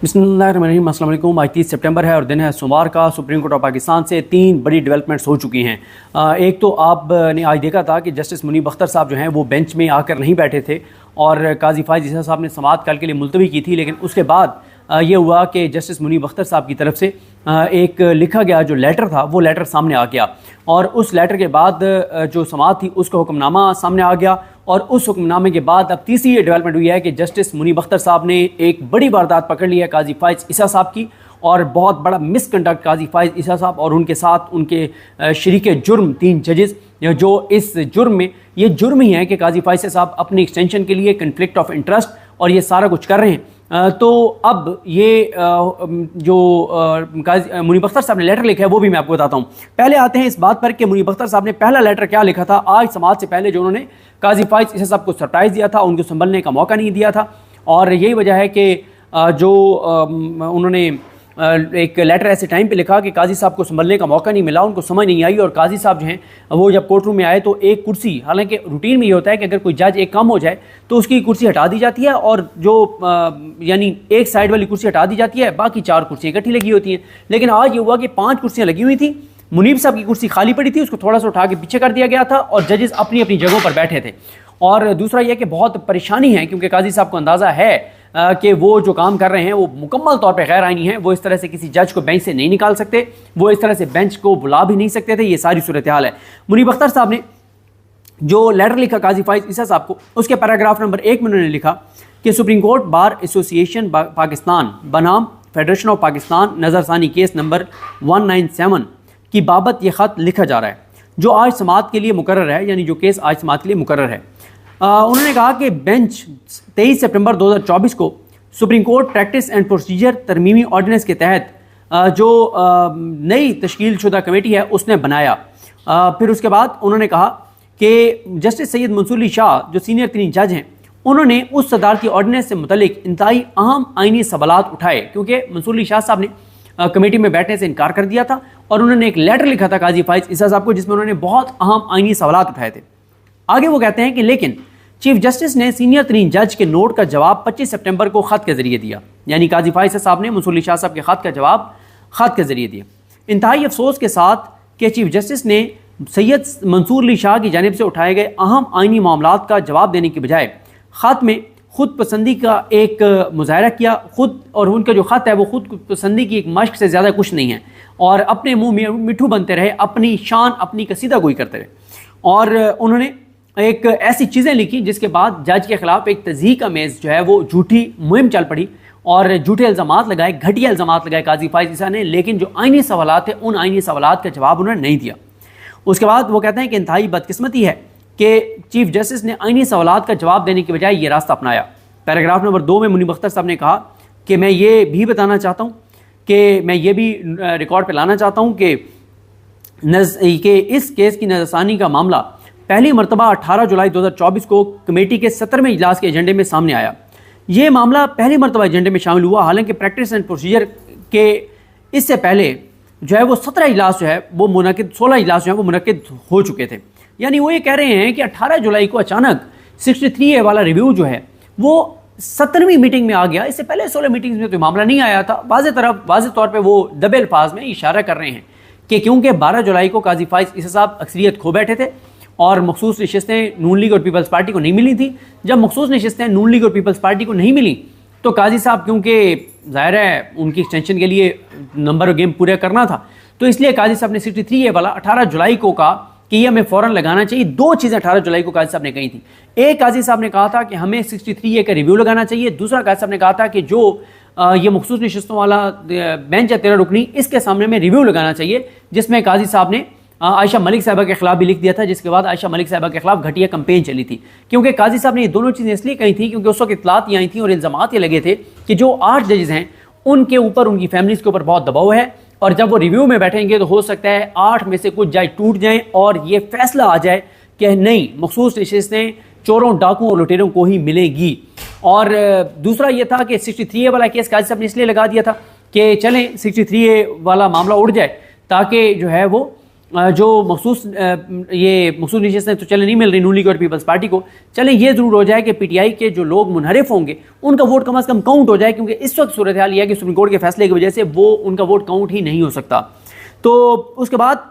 बिस्मिल्लाहिर्रहमानिर्रहीम। अस्सलाम वालेकुम। आज 30 सितंबर है और दिन है सोमवार का। सुप्रीम कोर्ट ऑफ पाकिस्तान से 3 बड़ी डेवलपमेंट्स हो चुकी हैं। एक तो आपने आज देखा था कि जस्टिस मुनीब अख्तर साहब जो हैं वो बेंच में आकर नहीं बैठे थे और काजी फायज़ ईसा साहब ने समाअत कल के लिए मुलतवी की थी, लेकिन उसके बाद ये हुआ कि जस्टिस मुनीब अख्तर साहब की तरफ से एक लिखा गया जो लेटर था वो लेटर सामने आ गया और उस लेटर के बाद जो समाअत थी उसका हुक्मनामा सामने आ गया और उस हुक्मनामे के बाद अब तीसरी ये डेवलपमेंट हुई है कि जस्टिस मुनीब अख्तर साहब ने एक बड़ी वारदात पकड़ ली है काजी फायज़ ईसा साहब की और बहुत बड़ा मिसकंडक्ट काजी फायज़ ईसा साहब और उनके साथ उनके शरीक जुर्म 3 जजेस जो इस जुर्म में ये जुर्म ही है कि काजी फायज़ साहब अपनी एक्सटेंशन के लिए कन्फ्लिक्ट ऑफ इंटरेस्ट और ये सारा कुछ कर रहे हैं। तो अब ये जो मुनीब अख्तर साहब ने लेटर लिखा है वो भी मैं आपको बताता हूँ। पहले आते हैं इस बात पर कि मुनीब अख्तर साहब ने पहला लेटर क्या लिखा था। आज समाअत से पहले जो उन्होंने काजी फायज़ ईसा साहब को सरप्राइज़ दिया था, उनको संभलने का मौका नहीं दिया था और यही वजह है कि जो उन्होंने एक लेटर ऐसे टाइम पे लिखा कि काजी साहब को संभलने का मौका नहीं मिला, उनको समझ नहीं आई और काजी साहब जो हैं वो जब कोर्ट रूम में आए तो एक कुर्सी, हालांकि रूटीन में ये होता है कि अगर कोई जज एक कम हो जाए तो उसकी कुर्सी हटा दी जाती है और जो यानी एक साइड वाली कुर्सी हटा दी जाती है, बाकी 4 कुर्सियाँ इकट्ठी लगी होती हैं। लेकिन आज ये हुआ कि 5 कुर्सियाँ लगी हुई थी, मुनीब साहब की कुर्सी खाली पड़ी थी, उसको थोड़ा सा उठा के पीछे कर दिया गया था और जजेस अपनी अपनी जगहों पर बैठे थे। और दूसरा यह कि बहुत परेशानी है क्योंकि काजी साहब को अंदाज़ा है कि वो जो काम कर रहे हैं वो मुकम्मल तौर पे गैर आईनी है, वो इस तरह से किसी जज को बेंच से नहीं निकाल सकते, वो इस तरह से बेंच को बुला भी नहीं सकते थे। ये सारी सूरत हाल है। मुनीब अख्तर साहब ने जो लेटर लिखा काजी फायज़ ईसा साहब को, उसके पैराग्राफ नंबर 1 में उन्होंने लिखा कि supreme court bar association Pakistan बनाम फेडरेशन ऑफ पाकिस्तान नज़रसानी केस नंबर 197 की बाबत ये ख़त लिखा जा रहा है जो आज समाअत के लिए मुकर्रर है, यानी जो केस आज समाअत के लिए मुकर्रर है। उन्होंने कहा कि बेंच 23 सितंबर 2024 को supreme court practice and procedure तरमीमी ऑर्डिनेंस के तहत जो नई तश्कील शुदा कमेटी है उसने बनाया। फिर उसके बाद उन्होंने कहा कि जस्टिस सैयद मंसूर अली शाह जो सीनियर 3 जज हैं उन्होंने उस सदारती ऑर्डिनेंस से मुतल्लिक इंतहाई अहम आइनी सवालात उठाए, क्योंकि मंसूर अली शाह साहब ने कमेटी में बैठने से इनकार कर दिया था और उन्होंने एक लेटर लिखा था काजी फायज़ ईसा साहब को जिसमें उन्होंने बहुत अहम आइनी सवालात उठाए थे। आगे वो कहते हैं कि लेकिन चीफ जस्टिस ने सीनियर 3 जज के नोट का जवाब 25 सितंबर को ख़त के जरिए दिया, यानी काजी फायज़ साहब ने मंसूर अली शाह साहब के ख़त का जवाब ख़त के जरिए दिया। इंतहाई अफसोस के साथ कि चीफ जस्टिस ने सैयद मंसूर अली शाह की जानिब से उठाए गए अहम आइनी मामलात का जवाब देने के बजाय ख़त में खुद पसंदी का एक मुजाहरा किया। खुद और उनका जो ख़त है वो खुद पसंदी की एक मश्क से ज़्यादा कुछ नहीं है और अपने मुँह में मिठू बनते रहे, अपनी शान अपनी कसीदा गोई करते रहे। और उन्होंने एक ऐसी चीज़ें लिखी जिसके बाद जज के खिलाफ एक तज़हीक अमेज़ जो है वो झूठी मुहिम चल पड़ी और झूठे इल्ज़ामात लगाए, घटिया इल्ज़ामात लगाए काजी फायज़ ईसा ने, लेकिन जो आइनी सवालात थे उन आइनी सवालात का जवाब उन्होंने नहीं दिया। उसके बाद वो कहते हैं कि इंतहाई बदकिस्मती है कि चीफ जस्टिस ने आइनी सवालात का जवाब देने के बजाय ये रास्ता अपनाया। पैराग्राफ नंबर 2 में मुनीब अख्तर साहब ने कहा कि मैं ये भी बताना चाहता हूँ कि मैं ये भी रिकॉर्ड पर लाना चाहता हूँ कि इस केस की नज़रसानी का मामला पहली मरतबा 18 जुलाई 2024 को कमेटी के 17वें इजलास के एजेंडे में सामने आया। ये मामला पहली मरतबा एजेंडे में शामिल हुआ, हालांकि प्रैक्टिस एंड प्रोसीजर के इससे पहले जो है वो 17 इजलास जो है वो मुनक़िद 16 इजलास जो है वो मुनक़िद हो चुके थे। यानी वो ये कह रहे हैं कि 18 जुलाई को अचानक 63A वाला रिव्यू जो है वो 17वीं मीटिंग में आ गया। इससे पहले 16 मीटिंग्स में तो मामला नहीं आया था। वाज़े तौर पर वो दबे अल्फाज में इशारा कर रहे हैं कि क्योंकि 12 जुलाई को काजी फायज़ ईसा साहब अक्सरियत खो बैठे थे और मखसूस नशिस्तें नून लीग और पीपल्स पार्टी को नहीं मिली थी। जब मखसूस नशिस्तें नून लीग और पीपल्स पार्टी को नहीं मिली तो काजी साहब, क्योंकि ज़ाहिर है उनकी एक्सटेंशन के लिए नंबर गेम पूरा करना था, तो इसलिए काजी साहब ने 63A वाला 18 जुलाई को कहा कि ये हमें फ़ौरन लगाना चाहिए। 2 चीज़ें 18 जुलाई को काजी साहब ने कही थी। एक, काजी साहब ने कहा था कि हमें 63A का रिव्यू लगाना चाहिए। दूसरा, काजी साहब ने कहा था कि जो ये मखसूस नशिस्तों वाला बेंच है 13 रुकनी, इसके सामने में रिव्यू लगाना चाहिए, जिसमें काजी साहब ने आयशा मलिक साहिबा के खिलाफ भी लिख दिया था, जिसके बाद आयशा मलिक साहिबा के खिलाफ घटिया कंपेन चली थी। क्योंकि काजी साहब ने ये दोनों चीज़ें इसलिए कही थी क्योंकि उस वक्त इतलात ये आई थी और इल्ज़ामात ये लगे थे कि जो 8 जजेस हैं उनके ऊपर, उनकी फैमिलीज़ के ऊपर बहुत दबाव है और जब वो रिव्यू में बैठेंगे तो हो सकता है 8 में से कुछ जज टूट जाएं और ये फैसला आ जाए कि नहीं, मखसूस नशिस्तें चोरों, डाकुओं और लुटेरों को ही मिलेगी। और दूसरा ये था कि 63A वाला केस काजी साहब ने इसलिए लगा दिया था कि चलें 63A वाला मामला उड़ जाए ताकि जो है वो जो मखसूस ये मखसूस नशिस्तें तो चले नहीं मिल रही नून लीग और पीपल्स पार्टी को, चले ये ज़रूर हो जाए कि पीटीआई के जो लोग मुनहरिफ होंगे उनका वोट कम अज़ कम काउंट हो जाए, क्योंकि इस वक्त सूरत हाल यह है कि सुप्रीम कोर्ट के फैसले की वजह से वो उनका वोट काउंट ही नहीं हो सकता। तो उसके बाद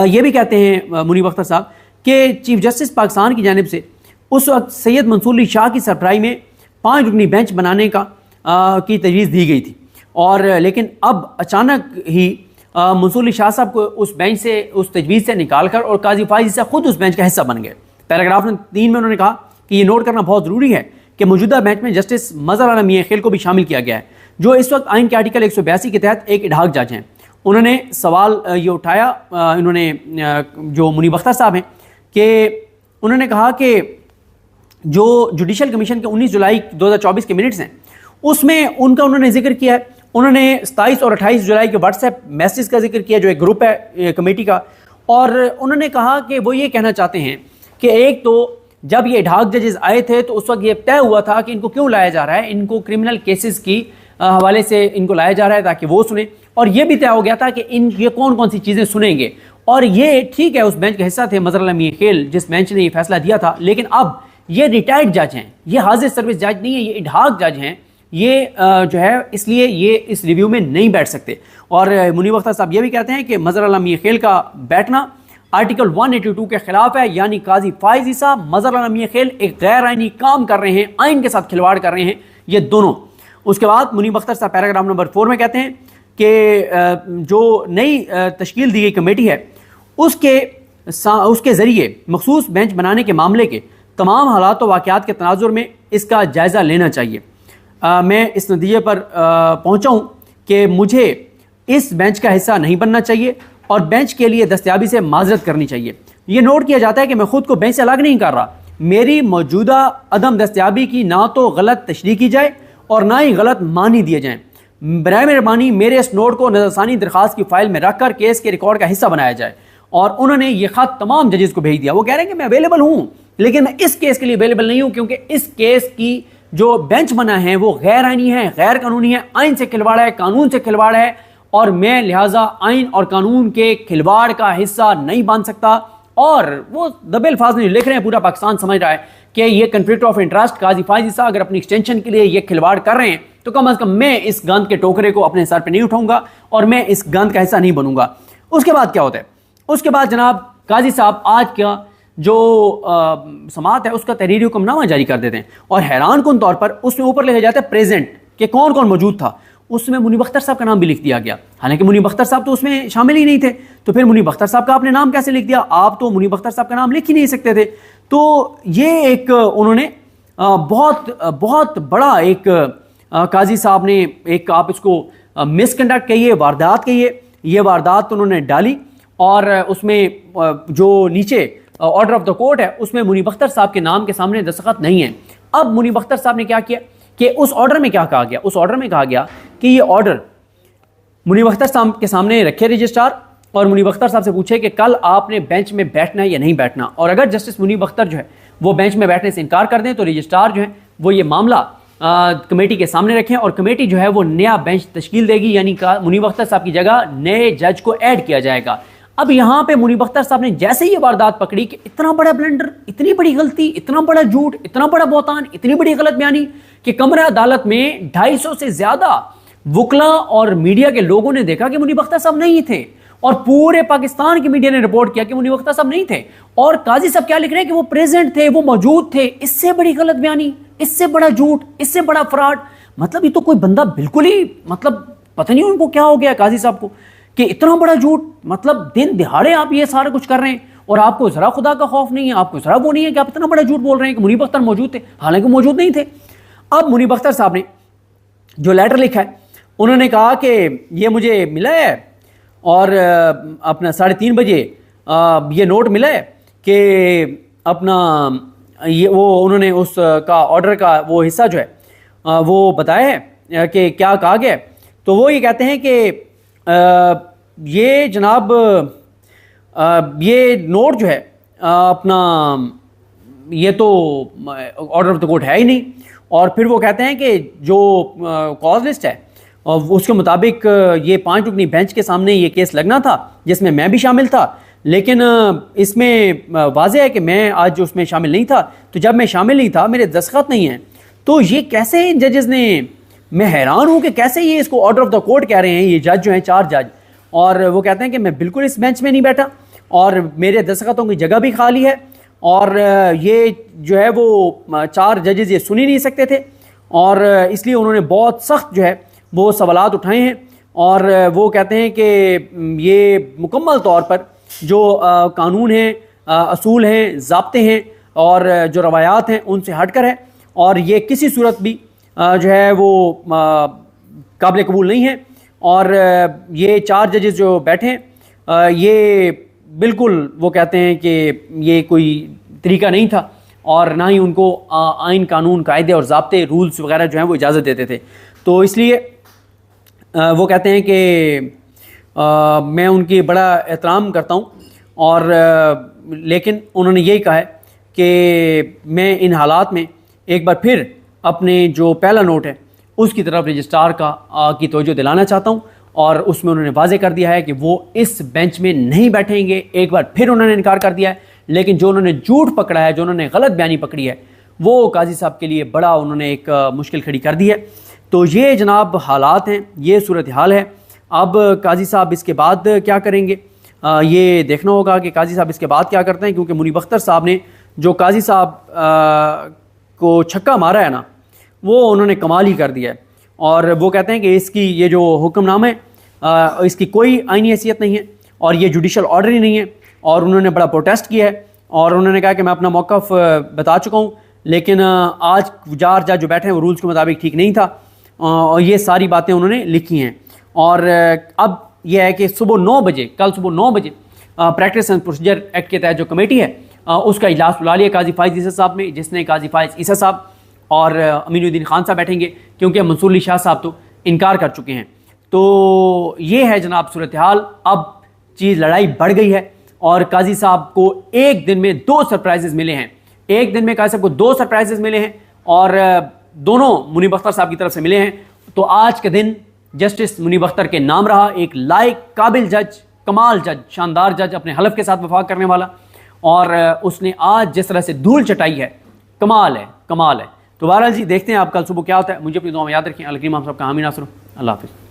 ये भी कहते हैं मुनीब अख्तर साहब कि चीफ जस्टिस पाकिस्तान की जानिब से उस वक्त सैयद मंसूर अली शाह की सरबराही में 5 रुकनी बेंच बनाने की तजवीज़ दी गई थी, और लेकिन अब अचानक ही मंसूर अली शाह साहब को उस बेंच से, उस तजवीज़ से निकाल कर और काजी फाइज से खुद उस बेंच का हिस्सा बन गए। पैराग्राफ 3 में उन्होंने कहा कि ये नोट करना बहुत ज़रूरी है कि मौजूदा बेंच में जस्टिस मज़हर आलम मियां खेल को भी शामिल किया गया है, जो इस वक्त आइन के आर्टिकल 182 के तहत एक इडहाक जज हैं। उन्होंने सवाल ये उठाया, इन्होंने जो मुनीब अख्तर साहब हैं, कि उन्होंने कहा कि जो जुडिशल कमीशन के 19 जुलाई 2024 के मिनट्स हैं उसमें उनका उन्होंने जिक्र किया है। उन्होंने 27 और 28 जुलाई के व्हाट्सएप मैसेज का जिक्र किया, जो एक ग्रुप है कमेटी का, और उन्होंने कहा कि वो ये कहना चाहते हैं कि एक तो जब ये ढाक जजेस आए थे तो उस वक्त ये तय हुआ था कि इनको क्यों लाया जा रहा है, इनको क्रिमिनल केसेस की हवाले से इनको लाया जा रहा है ताकि वो सुने, और ये भी तय हो गया था कि ये कौन कौन सी चीज़ें सुनेंगे। और ये ठीक है, उस बेंच का हिस्सा थे मज़हर आलम मियां खेल जिस बेंच ने ये फैसला दिया था, लेकिन अब ये रिटायर्ड जज हैं, ये हाजिर सर्विस जज नहीं है, ये इडहाक जज हैं, ये जो है इसलिए ये इस रिव्यू में नहीं बैठ सकते। और मुनीब अख्तर साहब ये भी कहते हैं कि मज़हर आलम मियां खेल का बैठना आर्टिकल 182 के खिलाफ है, यानी काजी फाइज ईसा, मज़हर आलम मियां खेल एक गैर आइनी काम कर रहे हैं, आइन के साथ खिलवाड़ कर रहे हैं ये दोनों। उसके बाद मुनीब अख्तर साहब पैराग्राफ नंबर 4 में कहते हैं कि जो नई तश्कील दी गई कमेटी है उसके ज़रिए मखसूस बेंच बनाने के मामले के तमाम हालात व वाक़यात के तनाजुर में इसका जायज़ा लेना चाहिए। मैं इस नतीजे पर पहुँचा हूँ कि मुझे इस बेंच का हिस्सा नहीं बनना चाहिए और बेंच के लिए दस्तयाबी से माजरत करनी चाहिए। ये नोट किया जाता है कि मैं खुद को बेंच से अलग नहीं कर रहा, मेरी मौजूदा अदम दस्तयाबी की ना तो गलत तशरीह की जाए और ना ही गलत मानी दिए जाएँ। बराए मेहरबानी मेरे इस नोट को नज़रसानी दरख्वास्त की फाइल में रखकर केस के रिकॉर्ड का हिस्सा बनाया जाए। और उन्होंने ये ख़त तमाम जजेस को भेज दिया। वो कह रहे हैं कि मैं अवेलेबल हूँ, लेकिन मैं इस केस के लिए अवेलेबल नहीं हूँ, क्योंकि इस केस की जो बेंच बना है वो गैर आइनी है, गैर कानूनी है, आइन से खिलवाड़ है, कानून से खिलवाड़ है, और मैं लिहाजा आइन और कानून के खिलवाड़ का हिस्सा नहीं बन सकता। और वो दबे अल्फाज में लिख रहे हैं, पूरा पाकिस्तान समझ रहा है कि ये कन्फ्लिक्ट ऑफ इंटरेस्ट, काजी फाइज ईसा अगर अपनी एक्सटेंशन के लिए ये खिलवाड़ कर रहे हैं तो कम अज़ कम मैं इस गंद के टोकरे को अपने सर पर नहीं उठाऊंगा और मैं इस गंद का हिस्सा नहीं बनूंगा। उसके बाद क्या होता है? उसके बाद जनाब काजी साहब आज का जो समात है उसका तहरीरी हुक्मनामा जारी कर देते हैं, और हैरान कुन तौर पर उसमें ऊपर लिखा जाता है प्रेजेंट कि कौन कौन मौजूद था। उसमें मुनीब अख्तर साहब का नाम भी लिख दिया गया, हालांकि मुनीब अख्तर साहब तो उसमें शामिल ही नहीं थे। तो फिर मुनीब अख्तर साहब का आपने नाम कैसे लिख दिया? आप तो मुनीब अख्तर साहब का नाम लिख ही नहीं सकते थे। तो ये एक उन्होंने बहुत बड़ा एक काजी साहब ने एक, आप इसको मिसकंडक्ट कहिए, वारदात कहिए, ये वारदात उन्होंने डाली। और उसमें जो नीचे ऑर्डर ऑफ द कोर्ट है उसमें मुनीब अख्तर साहब के नाम के सामने दस्तखत नहीं है। अब मुनीब अख्तर साहब ने क्या किया कि उस ऑर्डर में क्या कहा गया? उस ऑर्डर में कहा गया कि ये ऑर्डर मुनीब अख्तर साहब के सामने रखे रजिस्ट्रार, और मुनीब अख्तर साहब से पूछे कि कल आपने बेंच में बैठना है या नहीं बैठना, और अगर जस्टिस मुनीब अख्तर जो है वो बेंच में बैठने से इनकार कर दें तो रजिस्ट्रार जो है वो ये मामला कमेटी के सामने रखें, और कमेटी जो है वो नया बेंच तश्कील देगी, यानी मुनीब अख्तर साहब की जगह नए जज को ऐड किया जाएगा। अब यहाँ पे मुनीब अख्तर साहब ने जैसे ही ये वारदात पकड़ी कि इतना बड़ा ब्लंडर, इतनी बड़ी गलती, इतना बड़ा झूठ, इतना बड़ा बहतान, इतनी बड़ी गलत बयानी कि कमरा अदालत में 250 से ज्यादा वकला और मीडिया के लोगों ने देखा कि मुनीब अख्तर साहब नहीं थे, और पूरे पाकिस्तान की मीडिया ने रिपोर्ट किया कि मुनीब अख्तर साहब नहीं थे। और काजी साहब क्या लिख रहे हैं कि वो प्रेजेंट थे, वो मौजूद थे। इससे बड़ी गलत बयानी, इससे बड़ा झूठ, इससे बड़ा फ्रॉड, मतलब ये तो कोई बंदा बिल्कुल ही, मतलब पता नहीं उनको क्या हो गया काजी साहब को कि इतना बड़ा झूठ, मतलब दिन दिहाड़े आप ये सारा कुछ कर रहे हैं और आपको जरा खुदा का खौफ नहीं है, आपको जरा वो नहीं है कि आप इतना बड़ा झूठ बोल रहे हैं कि मुनीब अख्तर मौजूद थे, हालांकि मौजूद नहीं थे। अब मुनीब अख्तर साहब ने जो लेटर लिखा है उन्होंने कहा कि ये मुझे मिला है और अपना 3:30 बजे ये नोट मिला है कि अपना ये वो उन्होंने उस का ऑर्डर का वो हिस्सा जो है वो बताया है कि क्या कहा गया। तो वो ये कहते हैं कि ये जनाब ये नोट जो है अपना ये तो ऑर्डर ऑफ द कोर्ट है ही नहीं। और फिर वो कहते हैं कि जो कॉज लिस्ट है और उसके मुताबिक ये 5 रुकनी बेंच के सामने ये केस लगना था, जिसमें मैं भी शामिल था। लेकिन इसमें वाज़ेह है कि मैं आज उसमें शामिल नहीं था। तो जब मैं शामिल नहीं था, मेरे दस्तखत नहीं हैं, तो ये कैसे इन जजेस ने, मैं हैरान हूँ कि कैसे ये इसको ऑर्डर ऑफ द कोर्ट कह रहे हैं, ये जज जो हैं 4 जज, और वो कहते हैं कि मैं बिल्कुल इस बेंच में नहीं बैठा और मेरे दस्तखतों की जगह भी खाली है, और ये जो है वो 4 जजेस ये सुन ही नहीं सकते थे, और इसलिए उन्होंने बहुत सख्त जो है वो सवालात उठाए हैं। और वो कहते हैं कि ये मुकम्मल तौर पर जो कानून हैं, असूल हैं, ज़ाब्ते हैं और जो रवायात हैं उनसे हटकर है, और ये किसी सूरत भी जो है वो काबिल कबूल नहीं है। और ये 4 जजेस जो बैठे हैं ये बिल्कुल वो कहते हैं कि ये कोई तरीका नहीं था, और ना ही उनको आइन, कानून, कायदे और ज़ाब्ते, रूल्स वगैरह जो हैं वो इजाज़त देते थे। तो इसलिए वो कहते हैं कि मैं उनकी बड़ा एहतराम करता हूँ, और लेकिन उन्होंने यही कहा है कि मैं इन हालात में एक बार फिर अपने जो पहला नोट है उसकी तरफ रजिस्ट्रार की तवज्जो दिलाना चाहता हूँ, और उसमें उन्होंने वाज़े कर दिया है कि वो इस बेंच में नहीं बैठेंगे। एक बार फिर उन्होंने इनकार कर दिया है, लेकिन जो उन्होंने झूठ पकड़ा है, जो उन्होंने गलत बयानी पकड़ी है, वो काजी साहब के लिए बड़ा उन्होंने एक मुश्किल खड़ी कर दी है। तो ये जनाब हालात हैं, ये सूरत हाल है। अब काजी साहब इसके बाद क्या करेंगे ये देखना होगा कि काजी साहब इसके बाद क्या करते हैं, क्योंकि मुनीब अख्तर साहब ने जो काजी साहब को छक्का मारा है ना, वो उन्होंने कमाल ही कर दिया है। और वो कहते हैं कि इसकी ये जो हुक्मनामा है इसकी कोई आईनी हैसियत नहीं है और ये जुडिशल ऑर्डर ही नहीं है, और उन्होंने बड़ा प्रोटेस्ट किया है और उन्होंने कहा कि मैं अपना मौक़िफ़ बता चुका हूँ, लेकिन आज 4 जज जो बैठे हैं वो रूल्स के मुताबिक ठीक नहीं था, और ये सारी बातें उन्होंने लिखी हैं। और अब यह है कि सुबह 9 बजे, कल सुबह 9 बजे प्रैक्टिस एंड प्रोसीजर एक्ट के तहत जो कमेटी है उसका इजलास बुला लिया काजी फाइज ईसा साहब ने, जिसने काजी फाइज ईसा साहब और अमीनुद्दीन खान साहब बैठेंगे, क्योंकि मंसूर अली शाह साहब तो इनकार कर चुके हैं। तो ये है जनाब सूरत हाल। अब चीज़ लड़ाई बढ़ गई है और काजी साहब को एक दिन में 2 सरप्राइजेज मिले हैं। एक दिन में काजी साहब को 2 सरप्राइजेज मिले हैं और दोनों मुनीब अख्तर साहब की तरफ से मिले हैं। तो आज के दिन जस्टिस मुनीब अख्तर के नाम रहा, एक लायक, काबिल जज, कमाल जज, शानदार जज, अपने हलफ के साथ वफाक करने वाला, और उसने आज जिस तरह से धूल चटाई है, कमाल है, कमाल है। तो बहरहाल जी देखते हैं आप कल सुबह क्या होता है। मुझे अपनी दुआ में याद रखें। अल करीम आप सबका हामी नासर। अल्लाह हाफिज़।